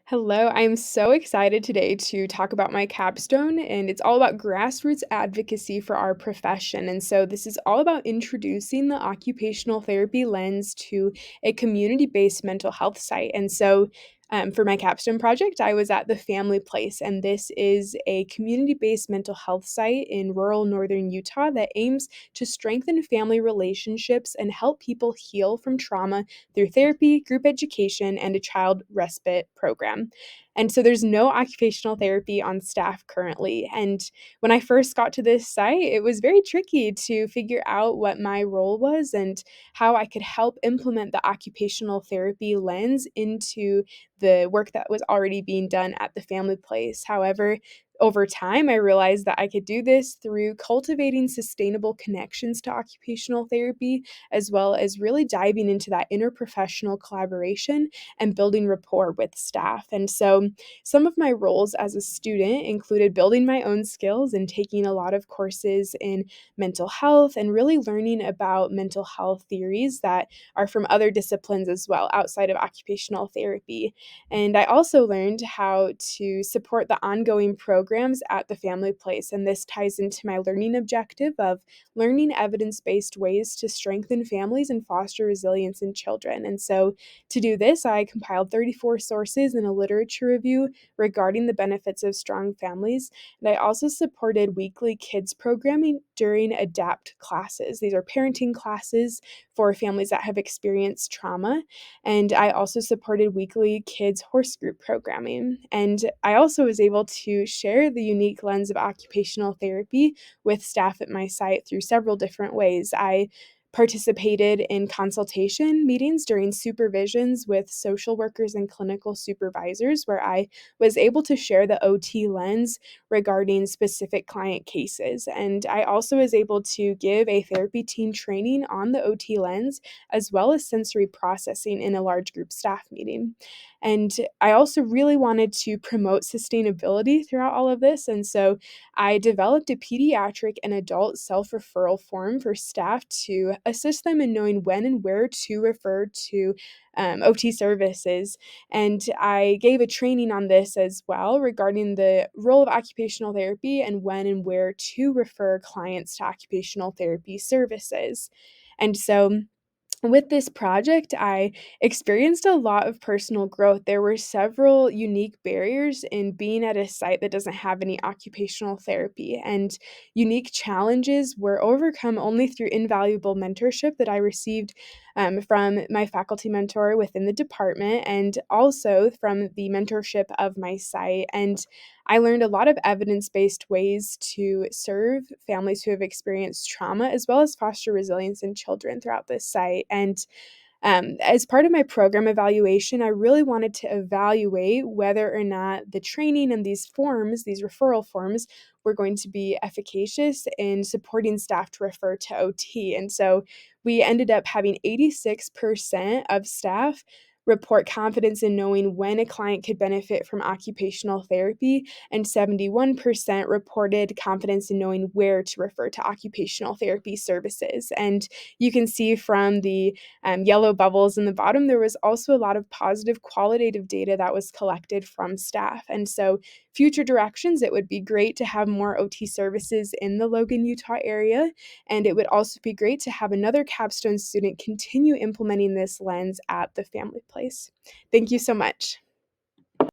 Hello, I'm so excited today to talk about my capstone, and it's all about grassroots advocacy for our profession. And so, this is all about introducing the occupational therapy lens to a community based mental health site. For my capstone project, I was at the Family Place, and this is a community based mental health site in rural northern Utah that aims to strengthen family relationships and help people heal from trauma through therapy, group education, and a child respite program. And so there's no occupational therapy on staff currently. And when I first got to this site, it was very tricky to figure out what my role was and how I could help implement the occupational therapy lens into the work that was already being done at the Family Place. However, over time, I realized that I could do this through cultivating sustainable connections to occupational therapy, as well as really diving into that interprofessional collaboration and building rapport with staff. And so, some of my roles as a student included building my own skills and taking a lot of courses in mental health and really learning about mental health theories that are from other disciplines as well outside of occupational therapy. And I also learned how to support the ongoing programs at the Family Place. And this ties into my learning objective of learning evidence based ways to strengthen families and foster resilience in children. And so, to do this, I compiled 34 sources and a literature review regarding the benefits of strong families. And I also supported weekly kids programming during ADAPT classes. These are parenting classes for families that have experienced trauma. And I also supported weekly kids horse group programming. And I also was able to share the unique lens of occupational therapy with staff at my site through several different ways. I participated in consultation meetings during supervisions with social workers and clinical supervisors, where I was able to share the OT lens regarding specific client cases. And I also was able to give a therapy team training on the OT lens, as well as sensory processing in a large group staff meeting. And I also really wanted to promote sustainability throughout all of this. And so I developed a pediatric and adult self referral form for staff to assist them in knowing when and where to refer to OT services. And I gave a training on this as well regarding the role of occupational therapy and when and where to refer clients to occupational therapy services. And so, with this project, I experienced a lot of personal growth. There were several unique barriers in being at a site that doesn't have any occupational therapy, and unique challenges were overcome only through invaluable mentorship that I received from my faculty mentor within the department and also from the mentorship of my site. And I learned a lot of evidence based ways to serve families who have experienced trauma as well as foster resilience in children throughout this site. And as part of my program evaluation, I really wanted to evaluate whether or not the training and these forms, these referral forms, were going to be efficacious in supporting staff to refer to OT. And so we ended up having 86% of staff report confidence in knowing when a client could benefit from occupational therapy, and 71% reported confidence in knowing where to refer to occupational therapy services. And you can see from the yellow bubbles in the bottom, there was also a lot of positive qualitative data that was collected from staff. And so, future directions, it would be great to have more OT services in the Logan, Utah area. And it would also be great to have another capstone student continue implementing this lens at the Family Place. Thank you so much.